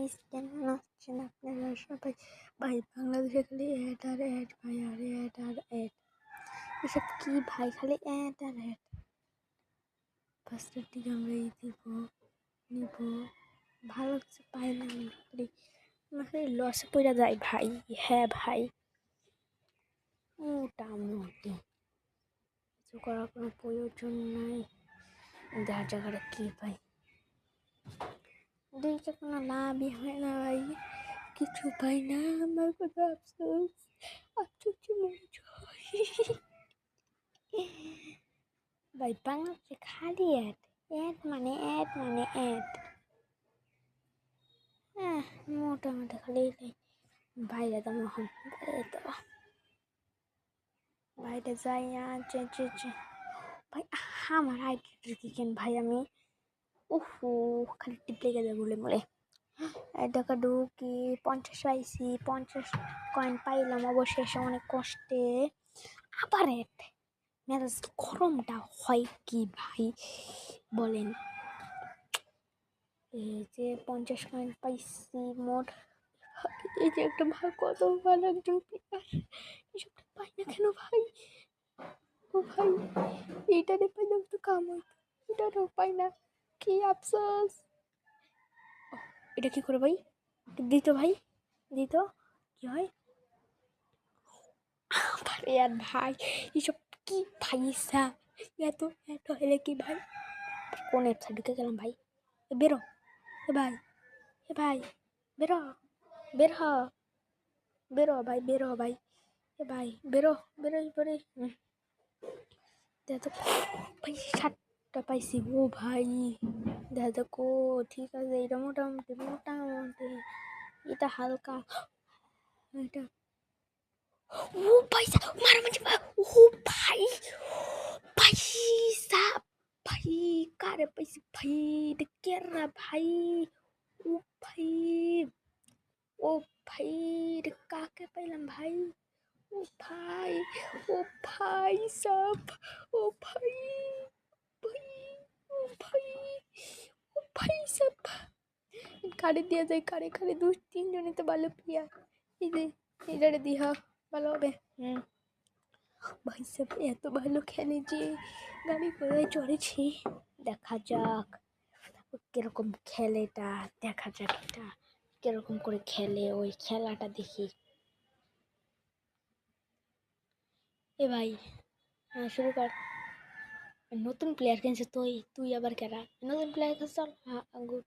Guys, কেমন আছেন আপনারা সবাই? ভাই বাংলাদেশে খালি অ্যাড আর অ্যাড, ভাই আর অ্যাড আর অ্যাড, এসব কি ভাই? খালি অ্যাড আর অ্যাড। ফার্স্টের দিকে আমরা এই দিব নিব, ভালো কিছু পাই না, খালি লসে পড়ে যায় ভাই। হ্যাঁ ভাই, মোটামুটি কিছু করার কোনো প্রয়োজন নাই। যার জায়গাটা কি পাই, দেখে কোনো লাভই হয় না ভাই, কিছু পাই না। আমার কথা আফসোস, আফসোস মনে ভাই। বাংলাদেশে খালি অ্যাড, অ্যাড মানে অ্যাড মানে অ্যাড। হ্যাঁ, মোটামুটি খালি বাইরে তো মহান, বাইরে যাই ভাই। আমার আইডিটা দেখেন ভাই, আমি উফু খালি টিপলে গেলে বলে বলে টাকা ঢুকি 50 পাইছি, 50 কয়েন পাইলাম অবশেষে অনেক কষ্টে। আবার অ্যাড, মেজাজ গরমটা হয় কি ভাই বলেন? এই যে 50 কয়েন পাইছি মোট, এই যে একটা ভাই কত ভালো একজন প্লেয়ার, এসবটা পাই না কেন ভাই? ও ভাই, এইটারে পাইলাম তো কাম হইতো, এটারও পাই না, কি আফসোস। এটা কি করে ভাই? দিত ভাই, দিত কি হয়? আরে আর ভাই, এসব কি ভাইসা, এত এত হলে কি ভাই? কোন অ্যাপসে ঢুকে গেলাম ভাই? বেরো এ ভাই, এ ভাই বেরো, বের হ, বেরো ভাই, বেরো ভাই, এ ভাই বেরো, বেরো বেরো। দেখো ভাই, 7টা পাইছি ও ভাই। দেখো ঠিক আছে, এটা মোটামুটি মোটামুটি, এটা হালকা, এটা ও পয়সা মারামারি। ও ভাই, পয়সা ভাই, কারে পাইছি ভাই? এটা কেরা ভাই? ও ভাই, ও ভাই, এটা কাকে পাইলাম ভাই? ও ভাই, ও ভাই সব, ও ভাই, ভাই, ও ভাই, ও ভাই সব কারে দিয়া যায়, কারে কারে 2-3 জনই তো ভালো প্লেয়ার। এই যে এটারে দিহা ভালো হবে। ভাই সব এত ভালো খেলে যে গাড়ি ঘোড়ায় চড়েছি। দেখা যাক কিরকম খেলে, এটা দেখা যাক, এটা কিরকম করে খেলে, ওই খেলাটা দেখি। এ ভাই, শুরু কর। নতুন প্লেয়ার কিনছে তুই, তুই আবার কেরা নতুন প্লেয়ার কিনছ? হ্যাঁ গুড।